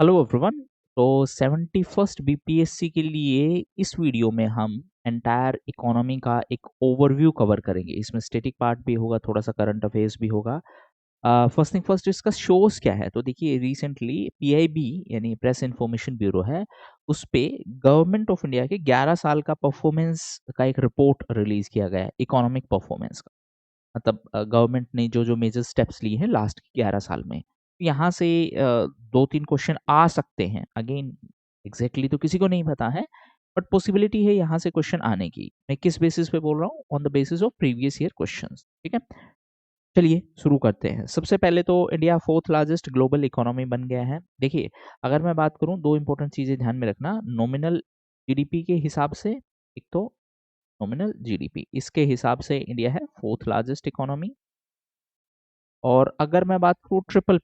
Hello everyone. तो 71st BPSC के लिए इस वीडियो में हम एंटायर इकोनॉमी का एक ओवरव्यू कवर करेंगे। इसमें स्टैटिक पार्ट भी होगा, थोड़ा सा करंट अफेयर्स भी होगा। फर्स्ट थिंग फर्स्ट, इसका शोज क्या है। तो देखिए, रिसेंटली पीआईबी यानी प्रेस इंफॉर्मेशन ब्यूरो है, उस पे गवर्नमेंट ऑफ इंडिया के 11 साल का परफॉर्मेंस का एक रिपोर्ट रिलीज किया गया है, इकोनॉमिक परफॉर्मेंस का। मतलब गवर्नमेंट ने जो जो मेजर स्टेप्स लिए हैं लास्ट 11 साल में, यहाँ से 2-3 क्वेश्चन आ सकते हैं। अगेन एग्जैक्टली तो किसी को नहीं पता है, बट पॉसिबिलिटी है यहाँ से क्वेश्चन आने की। मैं किस बेसिस पे बोल रहा हूँ? On the basis of previous year questions. ठीक है, चलिए शुरू करते हैं। सबसे पहले तो India fourth largest global economy बन गया है। देखिए, अगर मैं बात करूँ, दो इंपॉर्टेंट चीजें ध्यान में रखना। नॉमिनल जीडीपी के हिसाब से, एक तो नॉमिनल जीडीपी, इसके हिसाब से इंडिया है फोर्थ लार्जेस्ट इकोनॉमी। और अगर मैं बात करूँ ट्रिपल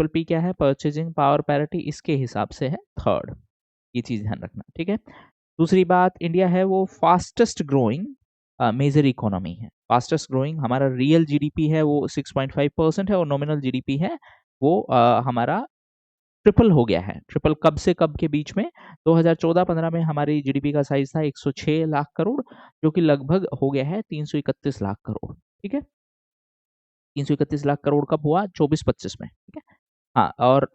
पी क्या है? परचेजिंग पावर पैरिटी, इसके हिसाब से है थर्ड। ये चीज ध्यान रखना, ठीक है। दूसरी बात, इंडिया है वो फास्टेस्ट ग्रोइंग मेजर इकोनॉमी है। फास्टेस्ट ग्रोइंग हमारा रियल जीडीपी है वो 6.5% है, और नॉमिनल जीडीपी है वो हमारा ट्रिपल हो गया है। ट्रिपल कब से कब के बीच में? 2014-15 में हमारी जीडीपी का साइज था 106 लाख करोड़, जो कि लगभग हो गया है 331 लाख करोड़। ठीक है, 331 लाख करोड़ कब हुआ? 24-25 में। ठीक है, हाँ। और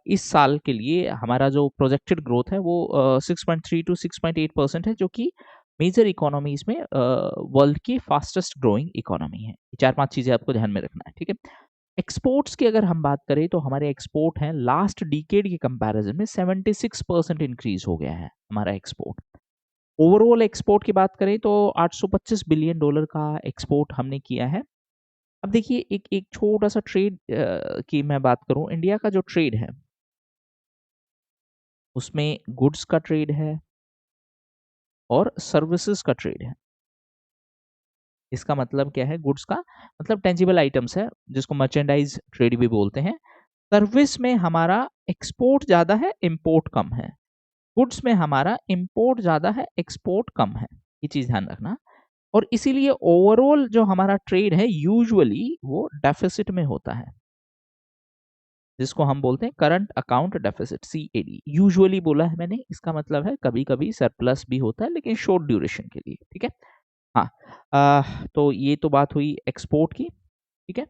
इस साल के लिए हमारा जो प्रोजेक्टेड ग्रोथ है वो 6.3 to 6.8% है, जो कि मेजर इकोनॉमीज में वर्ल्ड की फास्टेस्ट ग्रोइंग इकोनॉमी है। ये 4-5 चीजें आपको ध्यान में रखना है, ठीक है। एक्सपोर्ट्स की अगर हम बात करें तो हमारे एक्सपोर्ट हैं लास्ट डिकेड के कंपैरिजन में 76% इंक्रीज हो गया है हमारा एक्सपोर्ट। ओवरऑल एक्सपोर्ट की बात करें तो 825 बिलियन डॉलर का एक्सपोर्ट हमने किया है। अब देखिए, एक एक छोटा सा ट्रेड की मैं बात करूं, इंडिया का जो ट्रेड है उसमें गुड्स का ट्रेड है और सर्विसेज का ट्रेड है। इसका मतलब क्या है? गुड्स का मतलब टेंजिबल आइटम्स है, जिसको मर्चेंडाइज ट्रेड भी बोलते हैं। सर्विस में हमारा एक्सपोर्ट ज्यादा है, इंपोर्ट कम है। गुड्स में हमारा इंपोर्ट ज्यादा है, एक्सपोर्ट कम है। ये चीज ध्यान रखना। और इसीलिए ओवरऑल जो हमारा ट्रेड है यूजुअली वो डेफिसिट में होता है, जिसको हम बोलते हैं current account deficit, CAD. Usually बोला है मैंने, इसका मतलब है कभी कभी सरप्लस भी होता है, लेकिन शॉर्ट ड्यूरेशन के लिए। ठीक है, हाँ। तो ये तो बात हुई एक्सपोर्ट की। ठीक है,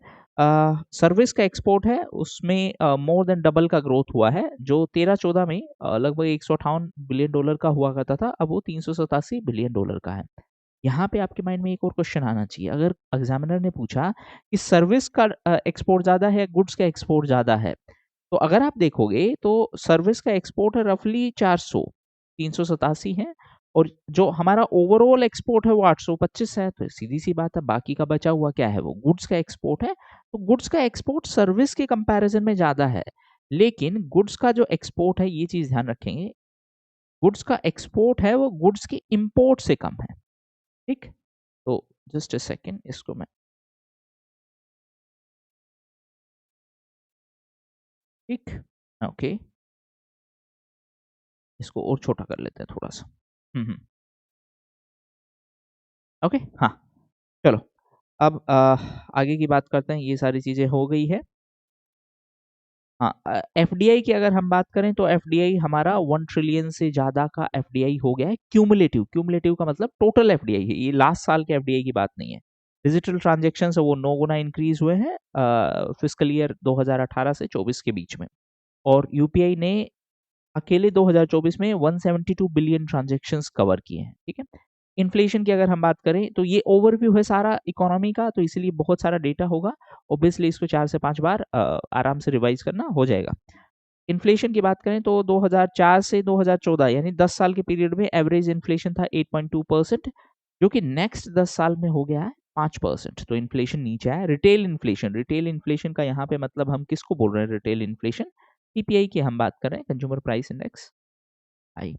सर्विस का एक्सपोर्ट है, उसमें मोर देन डबल का ग्रोथ हुआ है। जो 13-14 में लगभग 158 बिलियन डॉलर का हुआ करता था, अब वो 387 बिलियन डॉलर का है। यहाँ पे आपके माइंड में एक और क्वेश्चन आना चाहिए। अगर एग्जामिनर ने पूछा कि सर्विस का एक्सपोर्ट ज्यादा है, गुड्स का एक्सपोर्ट ज्यादा है, तो अगर आप देखोगे तो सर्विस का एक्सपोर्ट है रफली 400, 387 है, और जो हमारा ओवरऑल एक्सपोर्ट है वो 825 है। तो सीधी सी बात है, बाकी का बचा हुआ क्या है? वो गुड्स का एक्सपोर्ट है। तो गुड्स का एक्सपोर्ट सर्विस के कंपैरिजन में ज्यादा है, लेकिन गुड्स का जो एक्सपोर्ट है, ये चीज ध्यान रखेंगे, गुड्स का एक्सपोर्ट है वो गुड्स के इंपोर्ट से कम है। ठीक, तो जस्ट अ सेकेंड, इसको मैं, ठीक, ओके, इसको और छोटा कर लेते हैं थोड़ा सा। ओके, हाँ। चलो, अब आगे की बात करते हैं। ये सारी चीजें हो गई है। हाँ, एफडीआई की अगर हम बात करें तो एफडीआई हमारा 1 ट्रिलियन से ज्यादा का एफडीआई हो गया है। क्यूमुलेटिव, क्यूमुलेटिव का मतलब टोटल एफडीआई है, ये लास्ट साल के एफडीआई की बात नहीं है। डिजिटल ट्रांजेक्शन है वो 9 गुना इंक्रीज हुए हैं फिजिकल ईयर 2018 से 24 के बीच में। और यूपीआई ने अकेले 2024 में 172 बिलियन ट्रांजेक्शन्स कवर किए हैं। ठीक है, इन्फ्लेशन की अगर हम बात करें तो ये ओवरव्यू है सारा इकोनॉमी का, तो इसीलिए बहुत सारा डेटा होगा। ऑब्वियसली इसको 4 से 5 बार आराम से रिवाइज करना हो जाएगा। इन्फ्लेशन की बात करें तो 2004 से 2014 यानी 10 साल के पीरियड में एवरेज इन्फ्लेशन था 8.2%, जो कि नेक्स्ट 10 साल में हो गया है 5%। तो इन्फ्लेशन नीचे आया। रिटेल इन्फ्लेशन का यहाँ पे मतलब हम किसको बोल रहे हैं? रिटेल इन्फ्लेशन, सीपीआई की हम बात कर रहे हैं, कंज्यूमर प्राइस इंडेक्स, आई।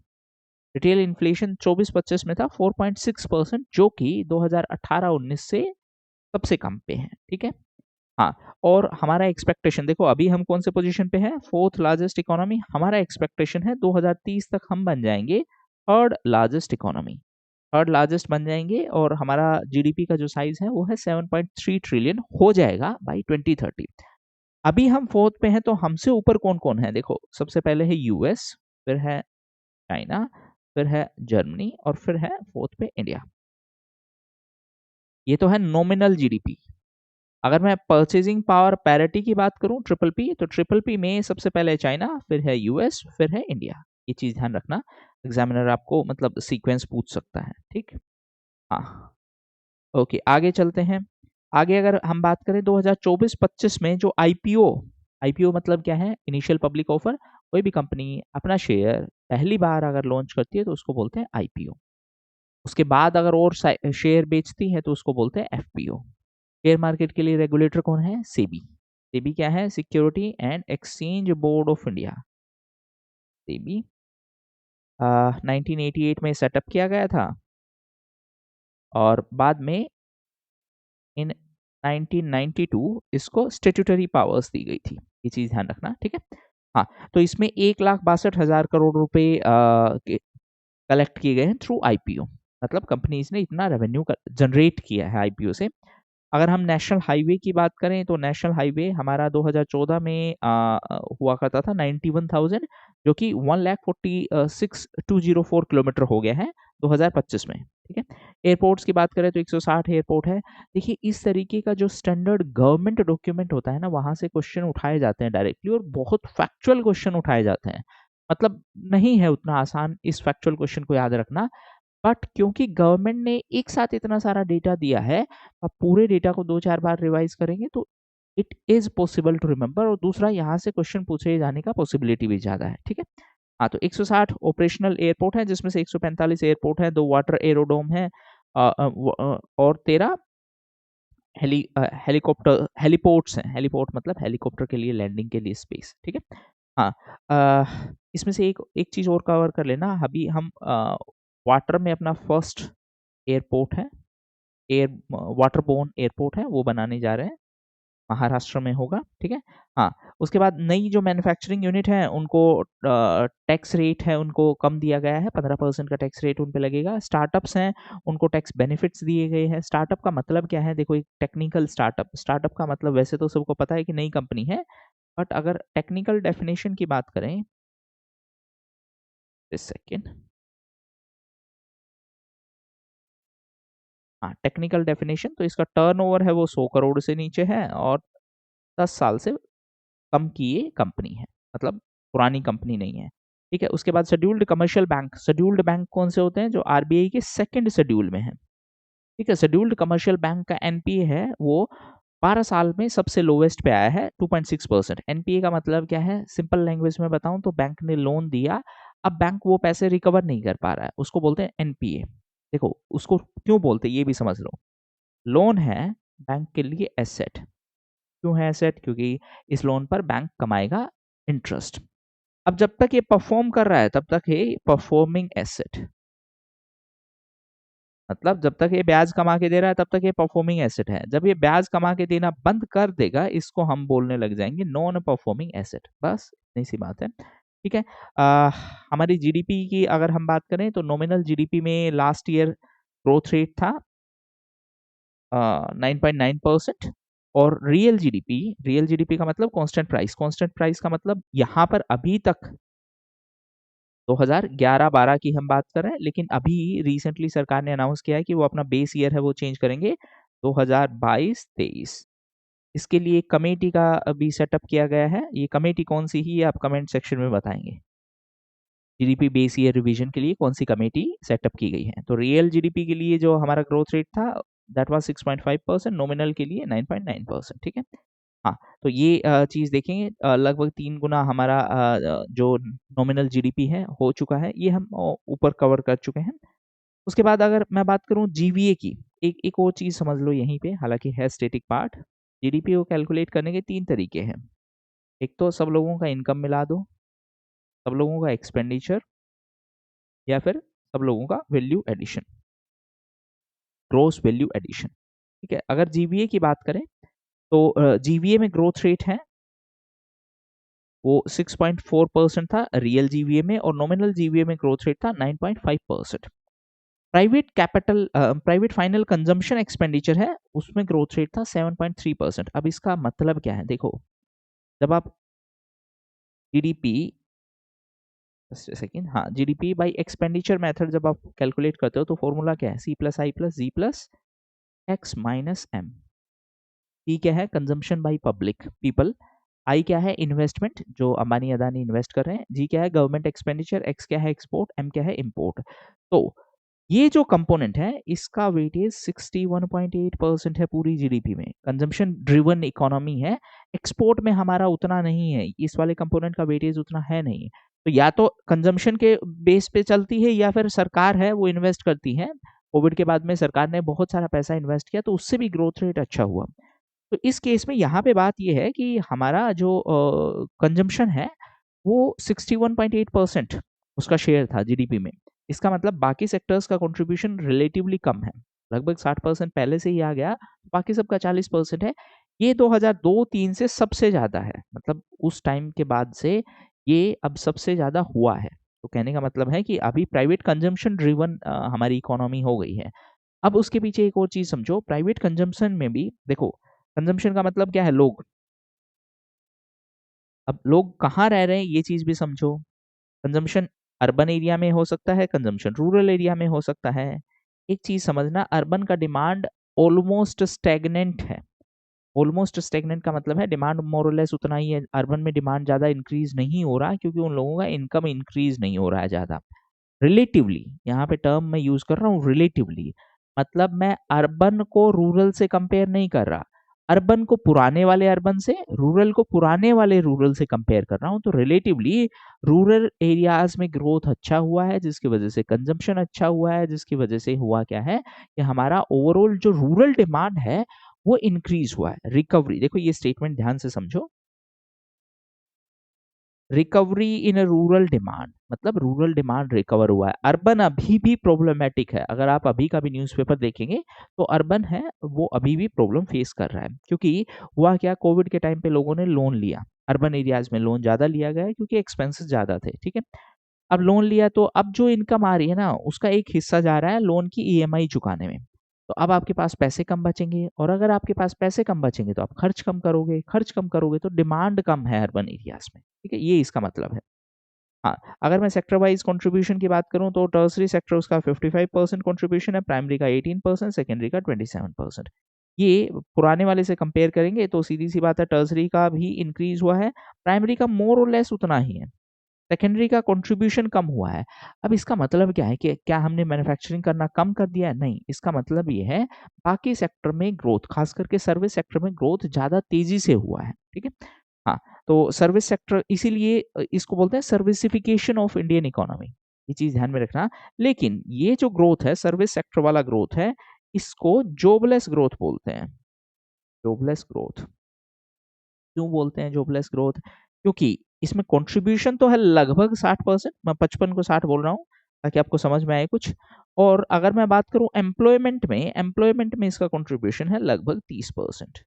रिटेल इन्फ्लेशन 24-25 में था 4.6%, जो कि 2018-19 से सबसे कम पे है। ठीक है, हाँ। और हमारा एक्सपेक्टेशन देखो, अभी हम कौन से पोजीशन पे है? Fourth largest economy. हमारा एक्सपेक्टेशन है 2030 तक हम बन जाएंगे third largest economy, third largest बन जाएंगे, और हमारा जीडीपी का जो साइज है वो है 7.3 ट्रिलियन हो जाएगा बाई 2030। अभी हम फोर्थ पे हैं, तो हमसे ऊपर कौन कौन है देखो, सबसे पहले है यूएस, फिर है चाइना, फिर है जर्मनी और फिर है फोर्थ पे इंडिया। ये तो है नॉमिनल जीडीपी। अगर मैं परचेजिंग पावर पैरिटी की बात करूं ट्रिपल पी, तो ट्रिपल पी में सबसे पहले है चाइना, फिर है यूएस, फिर है इंडिया। ये चीज ध्यान रखना, एग्जामिनर आपको मतलब सीक्वेंस पूछ सकता है, ठीक। हाँ, ओके, आगे चलते हैं। आगे अगर हम बात करें 2024-25 में जो आईपीओ, आईपीओ मतलब क्या है, इनिशियल पब्लिक ऑफर, कोई भी कंपनी अपना शेयर पहली बार अगर लॉन्च करती है तो उसको बोलते हैं आईपीओ। उसके बाद अगर और शेयर बेचती है तो उसको बोलते हैं एफपीओ। शेयर मार्केट के लिए रेगुलेटर कौन है, सेबी। सेबी क्या है, security and exchange board of India. SEBI 1988 में सेटअप किया गया था और बाद में इन 1992 इसको स्टेट्यूटरी पावर्स दी गई थी। ये चीज ध्यान रखना, ठीक है। हाँ, तो इसमें 1,62,000 करोड़ रुपए कलेक्ट किए गए हैं थ्रू आईपीओ। मतलब कंपनीज ने इतना रेवेन्यू जनरेट किया है आईपीओ से। अगर हम नेशनल हाईवे की बात करें तो नेशनल हाईवे हमारा 2014 में हुआ करता था 91,000, जो कि 1,46,204 किलोमीटर हो गया है 2025 में, ठीक है। एयरपोर्ट्स की बात करें तो 160 एयरपोर्ट है। देखिए, इस तरीके का जो स्टैंडर्ड गवर्नमेंट डॉक्यूमेंट होता है ना, वहां से क्वेश्चन उठाए जाते हैं डायरेक्टली, और बहुत फैक्चुअल क्वेश्चन उठाए जाते हैं। मतलब नहीं है उतना आसान इस फैक्चुअल क्वेश्चन को याद रखना, बट क्योंकि गवर्नमेंट ने एक साथ इतना सारा डेटा दिया है, आप पूरे डेटा को 2-4 बार रिवाइज करेंगे तो it is possible to remember. और दूसरा, यहाँ से क्वेश्चन पूछे जाने का पॉसिबिलिटी भी ज्यादा है, ठीक है। हाँ, तो 160 ऑपरेशनल एयरपोर्ट है, जिसमें से 145 एयरपोर्ट है, 2 वाटर एरोडोम है, और 13 हेलीकॉप्टर हेलीपोर्ट्स हैं। हेलीपोर्ट मतलब हेलीकॉप्टर के लिए लैंडिंग के लिए स्पेस, ठीक है। हाँ, इसमें से एक चीज और कवर कर लेना, अभी हम वाटर में अपना फर्स्ट एयरपोर्ट है, एयर वाटरबोर्न एयरपोर्ट है, वो बनाने जा रहे हैं, महाराष्ट्र में होगा, ठीक है। हाँ, उसके बाद नई जो मैन्युफैक्चरिंग यूनिट है उनको टैक्स रेट है उनको कम दिया गया है, 15% का टैक्स रेट उन पे लगेगा। स्टार्टअप्स हैं, उनको टैक्स बेनिफिट्स दिए गए हैं। स्टार्टअप का मतलब क्या है, देखो, एक टेक्निकल स्टार्टअप, स्टार्टअप का मतलब वैसे तो सबको पता है कि नई कंपनी है, बट अगर टेक्निकल डेफिनेशन की बात करें, सेकेंड, हाँ, टेक्निकल डेफिनेशन तो इसका टर्नओवर है वो 100 करोड़ से नीचे है और 10 साल से कम की ये कंपनी है, मतलब पुरानी कंपनी नहीं है, ठीक है। उसके बाद scheduled commercial bank, scheduled bank कौन से होते हैं, जो आरबीआई के सेकंड शेड्यूल में है, ठीक है। शेड्यूल्ड कमर्शियल बैंक का एनपीए है वो 12 साल में सबसे लोवेस्ट पे आया है, 2.6%। एनपीए का मतलब क्या है, सिंपल लैंग्वेज में बताऊं तो बैंक ने लोन दिया, अब बैंक वो पैसे रिकवर नहीं कर पा रहा है, उसको बोलते हैं एनपीए। देखो, उसको क्यों बोलते हैं ये भी समझ लो। लोन है बैंक के लिए एसेट, क्यों है एसेट, क्योंकि इस लोन पर बैंक कमाएगा इंटरेस्ट। अब जब तक ये परफॉर्म कर रहा है तब तक ये परफॉर्मिंग एसेट, मतलब जब तक ये ब्याज कमा के दे रहा है तब तक ये परफॉर्मिंग एसेट है। जब ये ब्याज कमा के देना बंद कर देगा, इसको हम बोलने लग जाएंगे नॉन परफॉर्मिंग एसेट। बस इतनी सी बात है, ठीक है। हमारी जीडीपी की अगर हम बात करें तो नॉमिनल जीडीपी में लास्ट ईयर ग्रोथ रेट था 9.9%। और रियल जीडीपी का मतलब कांस्टेंट प्राइस, कांस्टेंट प्राइस का मतलब यहाँ पर अभी तक 2011-12 की हम बात कर रहे हैं, लेकिन अभी रिसेंटली सरकार ने अनाउंस किया है कि वो अपना बेस ईयर है वो चेंज करेंगे 2022-23। इसके लिए एक कमेटी का अभी सेटअप किया गया है। ये कमेटी कौन सी ही है आप कमेंट सेक्शन में बताएंगे। जीडीपी बेस ईयर रिवीजन के लिए कौन सी कमेटी सेटअप की गई है। तो रियल जीडीपी के लिए जो हमारा ग्रोथ रेट था दैट वाज 6.5%, नॉमिनल के लिए 9.9%, ठीक है। हाँ, तो ये चीज देखेंगे, लगभग 3 गुना हमारा जो नॉमिनल जीडीपी है हो चुका है, ये हम ऊपर कवर कर चुके हैं। उसके बाद अगर मैं बात करूं जीवीए की, एक एक और चीज समझ लो यहीं पे, हालांकि है स्टेटिक पार्ट। जीडीपी को कैलकुलेट करने के 3 तरीके हैं। एक तो सब लोगों का इनकम मिला दो, सब लोगों का एक्सपेंडिचर, या फिर सब लोगों का value addition, gross value addition, ठीक है। अगर जीवीए की बात करें तो जीवीए में ग्रोथ रेट है वो 6.4% था रियल जीवीए में, और नॉमिनल जीवीए में ग्रोथ रेट था 9.5%। प्राइवेट फाइनल कंजम्पशन एक्सपेंडिचर है उसमें ग्रोथ रेट था 7.3%। अब इसका मतलब क्या है देखो, जब आप जीडीपी, सेकेंड, हाँ, जीडीपी बाई एक्सपेंडिचर मेथड जब आप कैलकुलेट करते हो तो फॉर्मूला क्या है, C plus I plus G plus X minus M. P क्या है, consumption by public people. I क्या है, इन्वेस्टमेंट जो अंबानी अदानी इन्वेस्ट कर रहे हैं। जी क्या है, गवर्नमेंट एक्सपेंडिचर। एक्स क्या है, एक्सपोर्ट। एम क्या है, इम्पोर्ट। तो ये जो कंपोनेंट है इसका वेटेज 61.8% है पूरी जीडीपी में। कंजम्पशन ड्रिवन इकोनॉमी है, एक्सपोर्ट में हमारा उतना नहीं है, इस वाले कंपोनेंट का वेटेज उतना है नहीं। तो या तो कंजम्पशन के बेस पे चलती है या फिर सरकार है वो इन्वेस्ट करती है। कोविड के बाद में सरकार ने बहुत सारा पैसा इन्वेस्ट किया तो उससे भी ग्रोथ रेट अच्छा हुआ। तो इस केस में यहाँ पे बात ये है कि हमारा जो कंजम्पशन है वो 61.8% उसका शेयर था जीडीपी में। इसका मतलब बाकी सेक्टर्स का कंट्रीब्यूशन रिलेटिवली कम है, लगभग 60% पहले से ही आ गया, बाकी सबका 40% है। ये 2002-3 से सबसे ज्यादा है, मतलब उस टाइम के बाद से ये अब सबसे ज्यादा हुआ है। तो कहने का मतलब है कि अभी प्राइवेट कंजम्पशन ड्रिवन हमारी इकोनॉमी हो गई है। अब उसके पीछे एक और चीज समझो, प्राइवेट कंजम्पशन में भी देखो, कंजम्पशन का मतलब क्या है, लोग। अब लोग कहाँ रह रहे हैं ये चीज भी समझो। कंजम्पशन अर्बन एरिया में हो सकता है, कंजम्पशन रूरल एरिया में हो सकता है। एक चीज समझना, अर्बन का डिमांड ऑलमोस्ट स्टेगनेंट है। ऑलमोस्ट स्टेगनेंट का मतलब है डिमांड मोरलेस उतना ही है, अर्बन में डिमांड ज्यादा इंक्रीज नहीं हो रहा क्योंकि उन लोगों का इनकम इंक्रीज नहीं हो रहा है ज्यादा। रिलेटिवली, यहाँ पे टर्म मैं यूज कर रहा हूँ रिलेटिवली, मतलब मैं अर्बन को रूरल से कंपेयर नहीं कर रहा, अर्बन को पुराने वाले अर्बन से, रूरल को पुराने वाले रूरल से कंपेयर कर रहा हूँ। तो रिलेटिवली रूरल एरियाज में ग्रोथ अच्छा हुआ है जिसकी वजह से कंजम्पशन अच्छा हुआ है, जिसकी वजह से हुआ क्या है कि हमारा ओवरऑल जो रूरल डिमांड है वो इंक्रीज हुआ है। रिकवरी, देखो ये स्टेटमेंट ध्यान से समझो, रिकवरी इन रूरल डिमांड, मतलब रूरल डिमांड रिकवर हुआ है। अर्बन अभी भी प्रॉब्लमेटिक है, अगर आप अभी का भी न्यूज़पेपर देखेंगे तो अर्बन है वो अभी भी प्रॉब्लम फेस कर रहा है। क्योंकि हुआ क्या, कोविड के टाइम पे लोगों ने लोन लिया, अर्बन एरियाज में लोन ज्यादा लिया गया है क्योंकि एक्सपेंसेस ज्यादा थे, ठीक है। अब लोन लिया तो अब जो इनकम आ रही है ना उसका एक हिस्सा जा रहा है लोन की ईएमआई चुकाने में। तो अब आपके पास पैसे कम बचेंगे, और अगर आपके पास पैसे कम बचेंगे तो आप खर्च कम करोगे, खर्च कम करोगे तो डिमांड कम है अर्बन एरियाज में, ठीक है, ये इसका मतलब है। हाँ, अगर मैं सेक्टर वाइज कंट्रीब्यूशन की बात करूं तो टर्सरी सेक्टर उसका 55% कंट्रीब्यूशन है, प्राइमरी का 18%, सेकेंडरी का 27%। ये पुराने वाले से कंपेयर करेंगे तो सीधी सी बात है टर्सरी का भी इंक्रीज हुआ है, प्राइमरी का मोर और लेस उतना ही है, सेकेंडरी का कंट्रीब्यूशन कम हुआ है। अब इसका मतलब क्या है कि क्या हमने मैन्युफैक्चरिंग करना कम कर दिया है? नहीं, इसका मतलब ये है बाकी सेक्टर में ग्रोथ, खास करके सर्विस सेक्टर में ग्रोथ ज्यादा तेजी से हुआ है, ठीक है। हाँ, तो सर्विस सेक्टर इसीलिए इसको बोलते हैं सर्विसिफिकेशन ऑफ इंडियन इकोनॉमी, ये चीज ध्यान में रखना। लेकिन ये जो ग्रोथ है सर्विस सेक्टर वाला ग्रोथ है, इसको जॉबलेस ग्रोथ बोलते हैं। जॉबलेस ग्रोथ क्यों बोलते हैं जॉबलेस ग्रोथ? क्योंकि इसमें कंट्रीब्यूशन तो है लगभग 60%, मैं 55 को 60 बोल रहा हूँ ताकि आपको समझ में आए कुछ। और अगर मैं बात करूं एम्प्लॉयमेंट में इसका कंट्रीब्यूशन है लगभग 30%।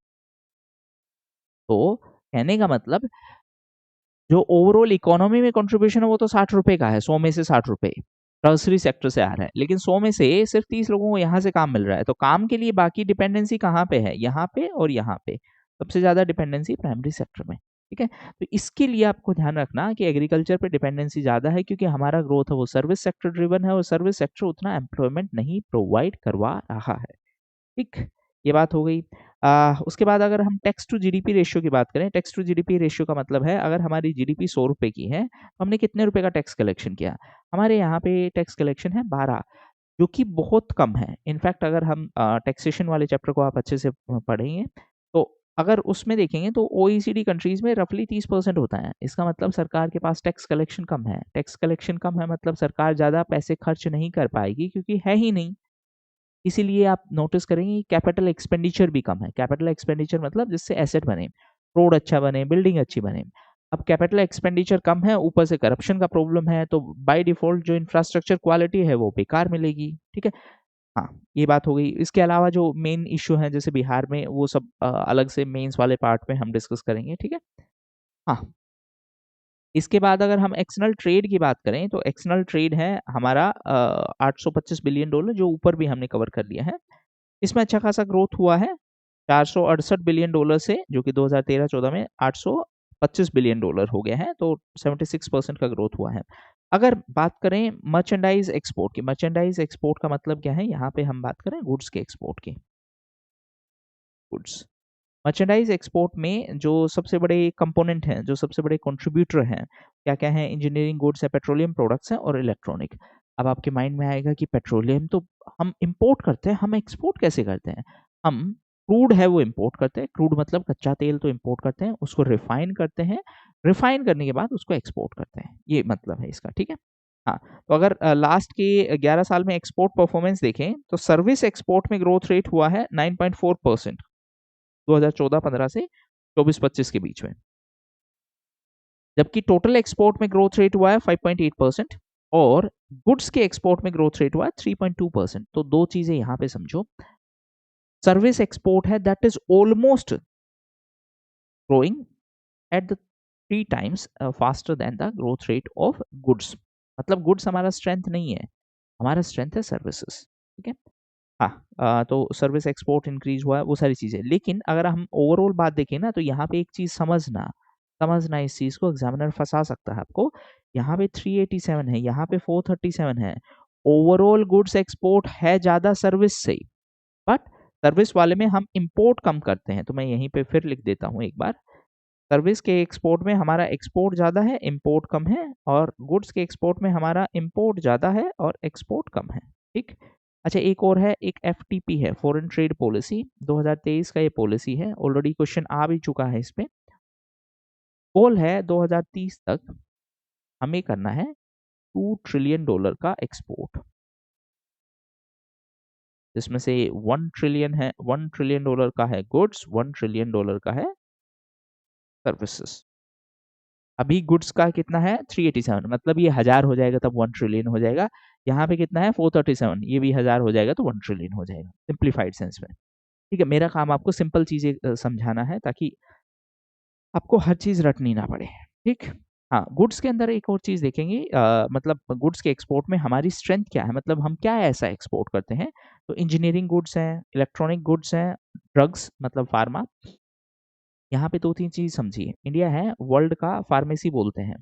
तो कहने का मतलब जो ओवरऑल इकोनॉमी में कंट्रीब्यूशन है वो तो 60 रुपए का है, 100 में से 60 रुपए टर्सरी सेक्टर से आ रहा है, लेकिन 100 में से सिर्फ 30 लोगों को यहाँ से काम मिल रहा है। तो काम के लिए बाकी डिपेंडेंसी कहाँ पे है, यहाँ पे और यहाँ पे, सबसे ज्यादा डिपेंडेंसी प्राइमरी सेक्टर में, ठीक है। तो इसके लिए आपको ध्यान रखना कि एग्रीकल्चर पे डिपेंडेंसी ज्यादा है क्योंकि हमारा ग्रोथ है वो सर्विस सेक्टर ड्रिवन है और सर्विस सेक्टर उतना एम्प्लॉयमेंट नहीं प्रोवाइड करवा रहा है, ठीक। ये बात हो गई। उसके बाद अगर हम टैक्स टू जीडीपी रेशियो की बात करें, टैक्स टू जीडीपी रेशियो का मतलब है अगर हमारी जीडीपी 100 रुपए की है तो हमने कितने रुपए का टैक्स कलेक्शन किया। हमारे यहाँ पे टैक्स कलेक्शन है 12, जो कि बहुत कम है। इनफैक्ट अगर हम टैक्सेशन वाले चैप्टर को आप अच्छे से पढ़ेंगे तो अगर उसमें देखेंगे तो ओईसीडी कंट्रीज में रफली 30% होता है। इसका मतलब सरकार के पास टैक्स कलेक्शन कम है, टैक्स कलेक्शन कम है मतलब सरकार ज्यादा पैसे खर्च नहीं कर पाएगी क्योंकि है ही नहीं। इसीलिए आप नोटिस करेंगे कि कैपिटल एक्सपेंडिचर भी कम है। कैपिटल एक्सपेंडिचर मतलब जिससे एसेट बने, रोड अच्छा बने, बिल्डिंग अच्छी बने। अब कैपिटल एक्सपेंडिचर कम है, ऊपर से करप्शन का प्रॉब्लम है, तो बाय डिफॉल्ट जो इंफ्रास्ट्रक्चर क्वालिटी है वो बेकार मिलेगी, ठीक है। हाँ, ये बात हो गई। इसके अलावा जो मेन इश्यू है जैसे बिहार में वो सब अलग से मेंस वाले पार्ट में हम डिस्कस करेंगे, ठीक है। हाँ, इसके बाद अगर हम एक्सटर्नल ट्रेड की बात करें तो एक्सटर्नल ट्रेड है हमारा 825 बिलियन डॉलर, जो ऊपर भी हमने कवर कर लिया है। इसमें अच्छा खासा ग्रोथ हुआ है 468 बिलियन डॉलर से, जो कि 2013-14 में $25 बिलियन हो गया है, तो 76% का ग्रोथ हुआ है। अगर बात करें मर्चेंडाइज एक्सपोर्ट की, मर्चेंडाइज एक्सपोर्ट का मतलब क्या है, यहाँ पे हम बात करें गुड्स के एक्सपोर्ट की। गुड्स मर्चेंडाइज एक्सपोर्ट में जो सबसे बड़े कंपोनेंट हैं, जो सबसे बड़े कंट्रीब्यूटर हैं, क्या क्या है, इंजीनियरिंग गुड्स है, पेट्रोलियम प्रोडक्ट्स हैं और इलेक्ट्रॉनिक। अब आपके माइंड में आएगा कि पेट्रोलियम तो हम इंपोर्ट करते हैं, हम एक्सपोर्ट कैसे करते हैं? हम क्रूड है वो इंपोर्ट करते हैं, क्रूड मतलब कच्चा तेल तो इंपोर्ट करते हैं, उसको रिफाइन करते हैं, रिफाइन करने के बाद उसको एक्सपोर्ट करते हैं, ये मतलब है इसका, ठीक है। हाँ, तो अगर लास्ट के 11 साल में एक्सपोर्ट परफॉर्मेंस देखें तो सर्विस एक्सपोर्ट में ग्रोथ रेट हुआ है 9.4%, 2014-15 से 24-25 के बीच में, जबकि टोटल एक्सपोर्ट में ग्रोथ रेट हुआ है 5.8% और गुड्स के एक्सपोर्ट में ग्रोथ रेट हुआ है 3.2%। तो दो चीजें यहां पे समझो, सर्विस एक्सपोर्ट है that is almost growing at the 3 times faster than the growth rate of goods. मतलब गुड्स हमारा स्ट्रेंथ नहीं है, हमारा स्ट्रेंथ है सर्विसेज, ठीक है। हाँ, तो सर्विस एक्सपोर्ट इंक्रीज हुआ है, वो सारी चीजें। लेकिन अगर हम ओवरऑल बात देखें ना, तो यहाँ पे एक चीज समझना, समझना इस चीज को, एग्जामिनर फंसा सकता है आपको। यहाँ पे 387 है, यहाँ पे 437 है, ओवरऑल गुड्स एक्सपोर्ट है ज्यादा सर्विस से, बट सर्विस वाले में हम इंपोर्ट कम करते हैं। तो मैं यहीं पे फिर लिख देता हूँ एक बार, सर्विस के एक्सपोर्ट में हमारा एक्सपोर्ट ज्यादा है, इंपोर्ट कम है, और गुड्स के एक्सपोर्ट में हमारा इंपोर्ट ज्यादा है और एक्सपोर्ट कम है, ठीक। अच्छा, एक और है, एक एफटीपी है, फॉरेन ट्रेड पॉलिसी, 2023 का ये पॉलिसी है, ऑलरेडी क्वेश्चन आ भी चुका है इस पे। गोल है 2030 तक हमें करना है $2 ट्रिलियन का एक्सपोर्ट, जिसमें से 1 ट्रिलियन है, $1 ट्रिलियन का है गुड्स, $1 ट्रिलियन का है सर्विसेज। अभी गुड्स का कितना है 387, मतलब ये 1000 हो जाएगा तब 1 ट्रिलियन हो जाएगा। यहाँ पे कितना है 437, ये भी 1000 हो जाएगा तो 1 ट्रिलियन हो जाएगा, सिंप्लीफाइड सेंस में, ठीक है। मेरा काम आपको सिंपल चीजें समझाना है ताकि आपको हर चीज रटनी ना पड़े, ठीक। हाँ, गुड्स के अंदर एक और चीज देखेंगे, मतलब गुड्स के एक्सपोर्ट में हमारी स्ट्रेंथ क्या है, मतलब हम क्या ऐसा एक्सपोर्ट करते हैं। तो इंजीनियरिंग गुड्स हैं, इलेक्ट्रॉनिक गुड्स हैं, ड्रग्स मतलब फार्मा। यहाँ पे दो तीन चीज समझिए, इंडिया है वर्ल्ड का फार्मेसी बोलते हैं,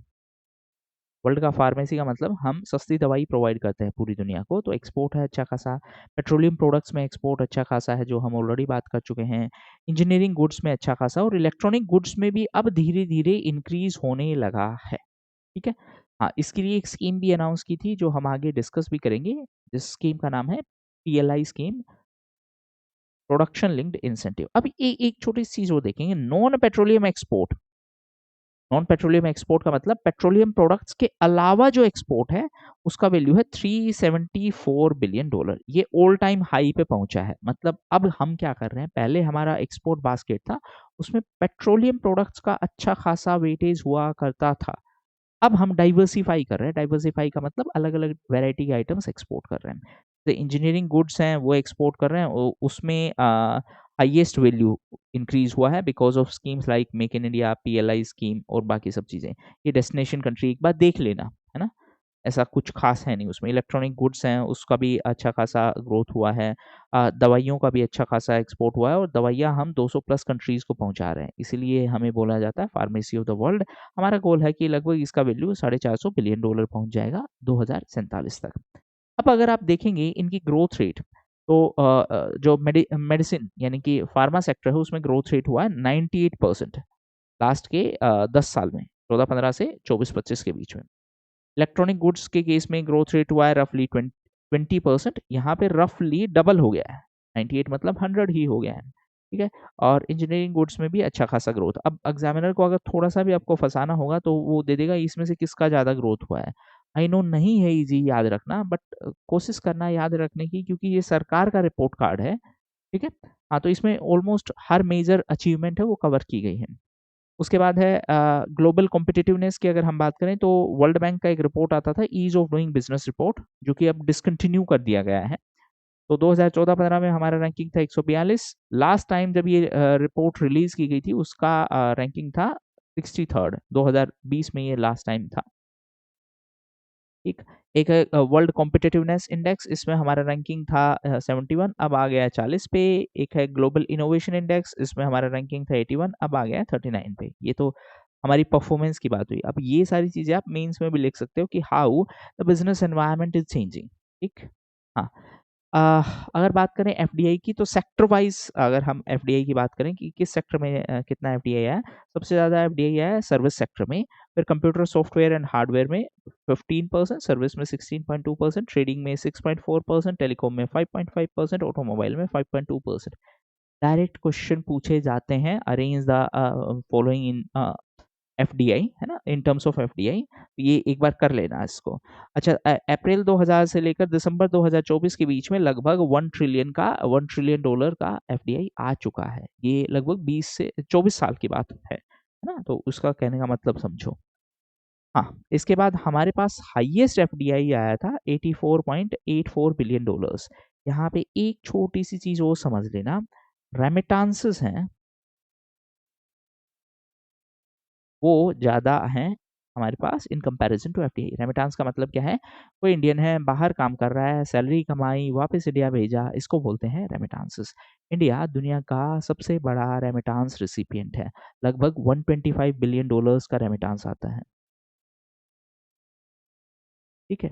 वर्ल्ड का फार्मेसी का मतलब हम सस्ती दवाई प्रोवाइड करते हैं पूरी दुनिया को, तो एक्सपोर्ट है अच्छा खासा। पेट्रोलियम प्रोडक्ट्स में एक्सपोर्ट अच्छा खासा है, जो हम ऑलरेडी बात कर चुके हैं। इंजीनियरिंग गुड्स में अच्छा खासा, और इलेक्ट्रॉनिक गुड्स में भी अब धीरे धीरे इंक्रीज होने लगा है, ठीक है। हाँ, इसके लिए एक स्कीम भी अनाउंस की थी जो हम आगे डिस्कस भी करेंगे, जिस स्कीम का नाम है PLI scheme, production linked incentive. अब एक छोटी सी चीज वो देखेंगे, non petroleum export. Non petroleum export का मतलब पेट्रोलियम प्रोडक्ट्स के अलावा जो एक्सपोर्ट है उसका वैल्यू है $374 बिलियन। ये ऑल टाइम हाई पे पहुंचा है। मतलब अब हम क्या कर रहे हैं, पहले हमारा एक्सपोर्ट बास्केट था, उसमें पेट्रोलियम प्रोडक्ट्स का अच्छा खासा वेटेज हुआ करता था। अब हम डाइवर्सिफाई कर रहे हैं, डाइवर्सिफाई का मतलब अलग अलग वैरायटी के आइटम्स एक्सपोर्ट कर रहे हैं। तो इंजीनियरिंग गुड्स हैं वो एक्सपोर्ट कर रहे हैं, उसमें हाईएस्ट वैल्यू इंक्रीज हुआ है because of schemes like make in India, PLI scheme और बाकी सब चीज़ें। ये डेस्टिनेशन कंट्री एक बार देख लेना, है ना, ऐसा कुछ खास है नहीं उसमें। इलेक्ट्रॉनिक गुड्स हैं उसका भी अच्छा खासा ग्रोथ हुआ है, दवाइयों का भी अच्छा खासा एक्सपोर्ट हुआ है, और दवाइयाँ हम 200 प्लस कंट्रीज को पहुंचा रहे हैं, इसीलिए हमें बोला जाता है फार्मेसी ऑफ द वर्ल्ड। हमारा गोल है कि लगभग इसका वैल्यू $450 बिलियन पहुंच जाएगा 2047 तक। अब अगर आप देखेंगे इनकी ग्रोथ रेट, तो जो मेडिसिन यानी कि फार्मा सेक्टर है उसमें ग्रोथ रेट हुआ है 98% लास्ट के 10 साल में, 14-15 से 24-25 के बीच में। इलेक्ट्रॉनिक गुड्स के केस में ग्रोथ रेट हुआ है रफली 20%, यहाँ पे रफली डबल हो गया है, 98 मतलब 100 ही हो गया है, ठीक है। और इंजीनियरिंग गुड्स में भी अच्छा खासा ग्रोथ। अब एग्जामिनर को अगर थोड़ा सा भी आपको फंसाना होगा तो वो दे देगा इसमें से किसका ज़्यादा ग्रोथ हुआ है। आई नो नहीं है इजी याद रखना, बट कोशिश करना याद रखने की, क्योंकि ये सरकार का रिपोर्ट कार्ड है, ठीक है। हाँ, तो इसमें ऑलमोस्ट हर मेजर अचीवमेंट है वो कवर की गई है। उसके बाद है ग्लोबल कॉम्पिटिटिवनेस की अगर हम बात करें तो वर्ल्ड बैंक का एक रिपोर्ट आता था, ease of doing business report, जो कि अब डिसकंटिन्यू कर दिया गया है। तो 2014-15 में हमारा रैंकिंग था 142। लास्ट टाइम जब ये रिपोर्ट रिलीज की गई थी उसका रैंकिंग था 63rd, 2020 में ये लास्ट टाइम था, ठीक। एक है वर्ल्ड कॉम्पिटिटिवनेस इंडेक्स, इसमें हमारा रैंकिंग था 71, अब आ गया 40 पे। एक है ग्लोबल इनोवेशन इंडेक्स, इसमें हमारा रैंकिंग था 81, अब आ गया 39 पे। ये तो हमारी परफॉर्मेंस की बात हुई। अब ये सारी चीज़ें आप मेंस में भी लिख सकते हो कि how the business environment is changing, ठीक? हाँ। अ, अगर बात करें एफडीआई की तो सेक्टर वाइज़ अगर हम एफडीआई की बात करें कि किस सेक्टर में कितना एफडीआई आया है, सबसे ज़्यादा एफडीआई आया है सर्विस सेक्टर में, फिर कंप्यूटर सॉफ्टवेयर एंड हार्डवेयर में 15%, सर्विस में 16.2%, ट्रेडिंग में 6.4%, टेलीकॉम में 5.5%, ऑटोमोबाइल में 5.2%। डायरेक्ट क्वेश्चन पूछे जाते हैं, arrange the following in FDI, है ना? इन टर्म्स ऑफ एफडीआई, ये एक बार कर लेना इसको। अच्छा, अप्रैल 2000 से लेकर दिसंबर 2024 के बीच में लगभग 1 ट्रिलियन डॉलर का एफडीआई आ चुका है। ये लगभग 20 से 24 साल की बात है ना? तो उसका कहने का मतलब समझो। हाँ, इसके बाद हमारे पास हाईएस्ट एफडीआई आया था 84.84 बिलियन डॉलर्स। यहाँ पे एक छोटी सी चीज और समझ लेना, रेमिटांसेस हैं वो ज़्यादा हैं हमारे पास in comparison to FDI. Remittance का मतलब क्या है? कोई इंडियन है, बाहर काम कर रहा है, सैलरी कमाई, वापस इंडिया भेजा, इसको बोलते हैं रेमिटेंसेस। इंडिया दुनिया का सबसे बड़ा रेमिटेंस रिसिपिएंट है। लगभग 125 बिलियन डॉलर्स का रेमिटेंस आता है। ठीक है?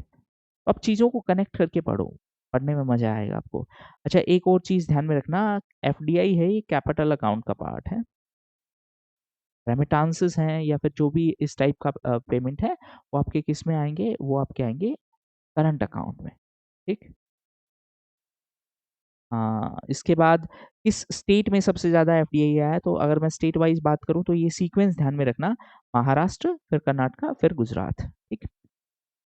अब चीज़ों को कनेक्ट करके पढ़ो, पढ़ने में मज़ा आएगा आपको। अच्छा, एक और चीज़ ध्यान में रखना, एफडीआई है ये कैपिटल अकाउंट का पार्ट है। रेमिटांसेस हैं या फिर जो भी इस टाइप का पेमेंट है, वो आपके किस में आएँगे? वो आपके आएँगे करंट अकाउंट में, ठीक? इसके बाद किस स्टेट में सबसे ज़्यादा एफडीआई आया है? तो अगर मैं स्टेट वाइज़ बात करूँ तो ये सीक्वेंस ध्यान में रखना, महाराष्ट्र, फिर कर्नाटका, फिर गुजरात, ठीक?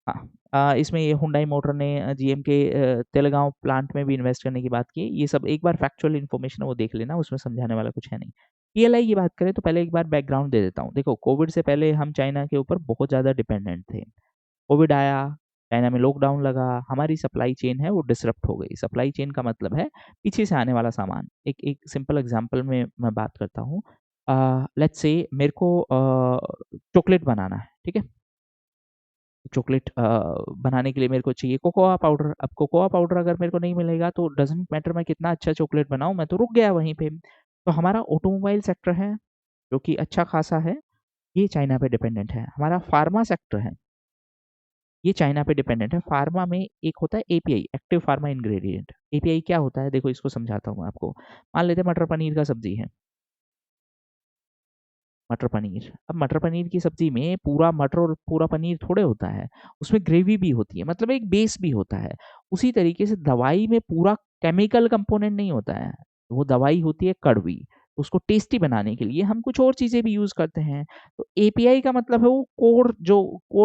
हाँ। इसमें ये हुंडई मोटर ने जीएम के तेलगाँव प्लांट में भी इन्वेस्ट करने की बात की। ये सब एक बार फैक्चुअल इन्फॉर्मेशन है वो देख लेना, उसमें समझाने वाला कुछ है नहीं। पीएलआई की बात करें तो पहले एक बार बैकग्राउंड दे देता हूँ। देखो, कोविड से पहले हम चाइना के ऊपर बहुत ज़्यादा डिपेंडेंट थे। कोविड आया, चाइना में लॉकडाउन लगा, हमारी सप्लाई चेन है वो डिसरप्ट हो गई। सप्लाई चेन का मतलब है पीछे से आने वाला सामान। एक एक सिंपल एग्ज़ाम्पल में मैं बात करता हूँ। लेट्स से मेरे को चॉकलेट बनाना है, ठीक है? चॉकलेट बनाने के लिए मेरे को चाहिए कोकोआ पाउडर। अब कोकोआ पाउडर अगर मेरे को नहीं मिलेगा तो डज़न्ट मैटर मैं कितना अच्छा चॉकलेट बनाऊँ, मैं तो रुक गया वहीं पे। तो हमारा ऑटोमोबाइल सेक्टर है, जो कि अच्छा खासा है, ये चाइना पे डिपेंडेंट है। हमारा फार्मा सेक्टर है, ये चाइना पे डिपेंडेंट है। फार्मा में एक होता है API, active pharma ingredient. API क्या होता है? देखो इसको समझाता हूँ मैं आपको। मान लेते हैं मटर पनीर का सब्जी है, मटर पनीर। अब मटर पनीर की सब्जी में पूरा मटर और पूरा पनीर थोड़े होता है, उसमें ग्रेवी भी होती है, मतलब एक बेस भी होता है। उसी तरीके से दवाई में पूरा केमिकल कंपोनेंट नहीं होता है, वो दवाई होती है कड़वी। उसको टेस्टी बनाने के लिए हम कुछ और चीज़ें भी यूज़ करते हैं। तो एपीआई का मतलब है वो कोर